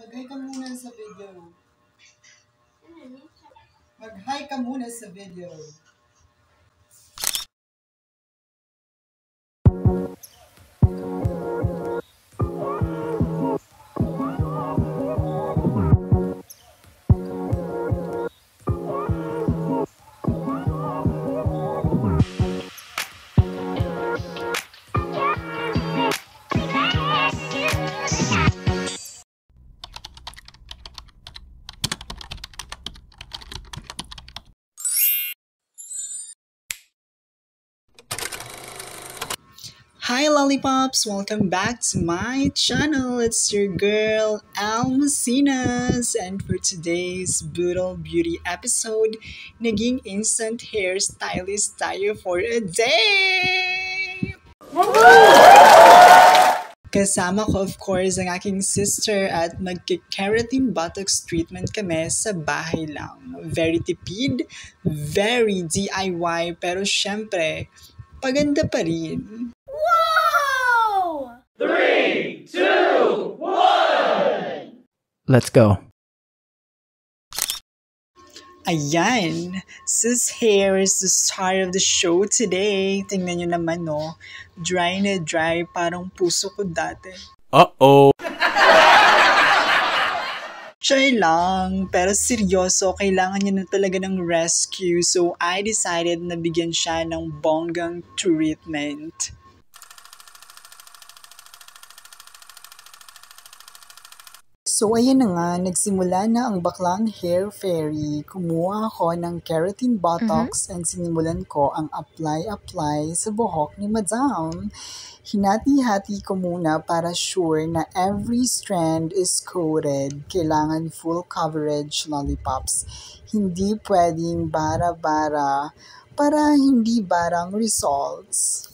Mag-hi ka muna sa video. Mag-hi ka muna sa video. Hi Lollipops! Welcome back to my channel. It's your girl Almacinas, and for today's Boodle Beauty episode, naging instant hairstylist tayo for a day! Kasama ko of course ang aking sister at magki-keratin botox treatment kami sa bahay lang. Very tipid, very DIY, pero syempre, paganda pa rin. Whoa! 3, 2, 1! Let's go. Ayan, sis hair is the star of the show today. Tingnan nyo naman, no? Dry na dry, parang puso ko dati. Uh-oh. Try lang, pero seryoso, kailangan niya na talaga ng rescue. So, I decided na bigyan siya ng bonggang treatment. So, ayan na nga, nagsimula na ang baklang hair fairy. Kumuha ako ng keratin botox and sinimulan ko ang apply sa buhok ni Madam. Hinati-hati ko muna para sure na every strand is coated. Kailangan full coverage, Lollipops. Hindi pwedeng bara-bara para hindi barang results.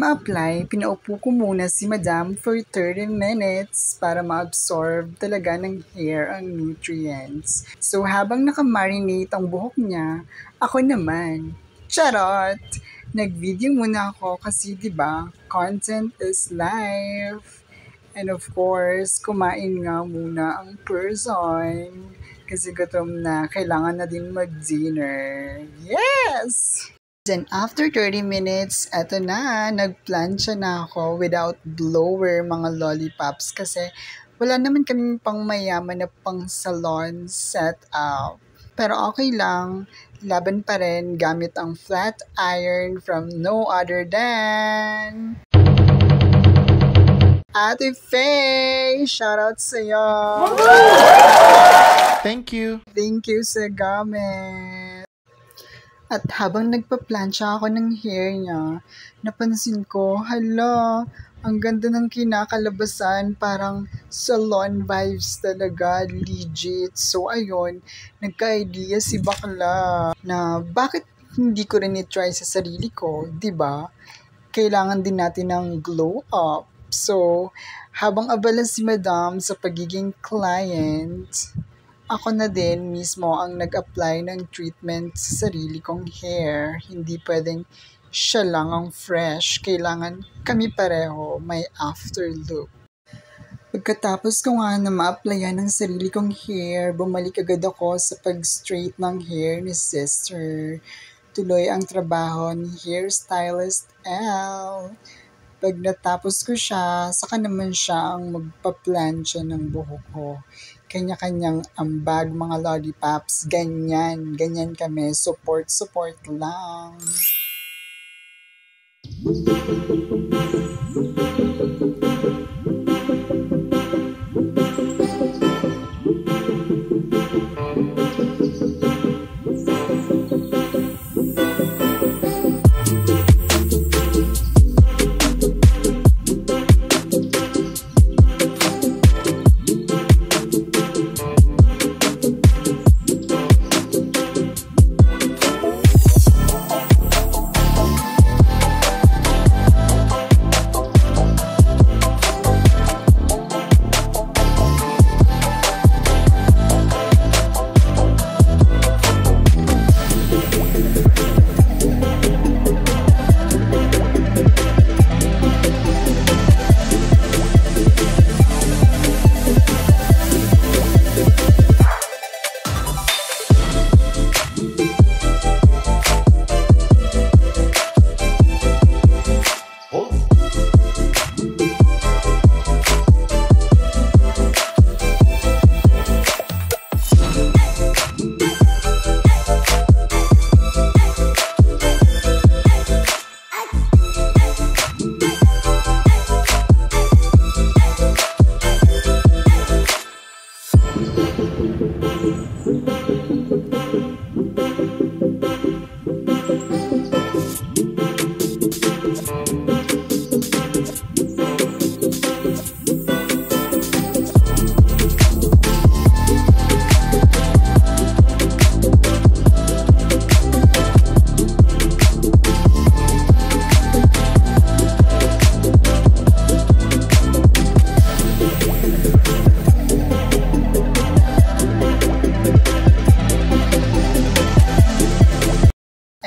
ma-apply, pinaupo ko muna si Madam for 30 minutes para ma-absorb talaga ng hair ang nutrients. So habang nakamarinate ang buhok niya, ako naman, charot! Nag-video muna ako kasi 'di ba, content is life. And of course, kumain nga muna ang person kasi gutom na, kailangan na din mag-dinner. Yes! Then after 30 minutes, eto na, nagplansya na ako without blower mga lollipops kasi wala naman kaming pang mayaman na pang salon setup. Pero okay lang, laban pa rin gamit ang flat iron from no other than Ate Faye! Shoutout sa'yo! Thank you. Thank you sa gamit. At habang nagpa-plansya ako ng hair niya, napansin ko, hala, ang ganda ng kinakalabasan, parang salon vibes talaga, legit. So ayun, nagka-idea si bakla na bakit hindi ko rin i-try sa sarili ko, 'di ba? Kailangan din natin ng glow up. So, habang abala si Madam sa pagiging client, ako na din mismo ang nag-apply ng treatment sa sarili kong hair. Hindi pwedeng siya lang ang fresh. Kailangan kami pareho may afterlook. Pagkatapos ko nga na ma-applyan ng sarili kong hair, bumalik agad ako sa pag-straight ng hair ni sister. Tuloy ang trabaho ni hairstylist L. Pag natapos ko siya, saka naman siya ang magpa-plansya ng buhok ko. Kanya-kanyang ambag, mga lollipops, ganyan kami, support lang.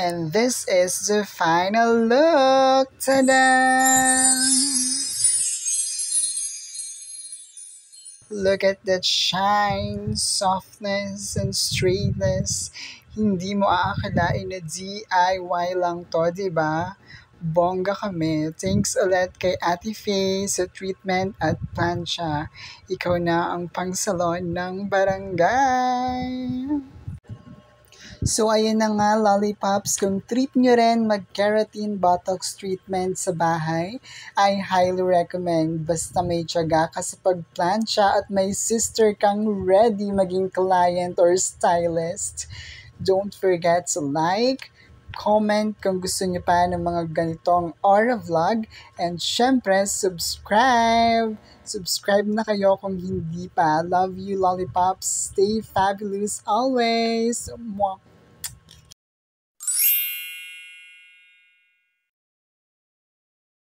And this is the final look. Ta-da! Look at that shine, softness, and straightness. Hindi mo aakalain na DIY lang to, diba? Bongga kami. Thanks ulit kay Ate Faye sa treatment at plancha. Ikaw na ang pang-salon ng barangay. So, ayun na nga, lollipops. Kung trip nyo rin mag-keratin botox treatment sa bahay, I highly recommend. Basta may tiyaga ka sa pagplansya at may sister kang ready maging client or stylist. Don't forget to like, comment kung gusto nyo pa ng mga ganitong Aura Vlog, and syempre, subscribe! Subscribe na kayo kung hindi pa. Love you, lollipops. Stay fabulous always. Mwah.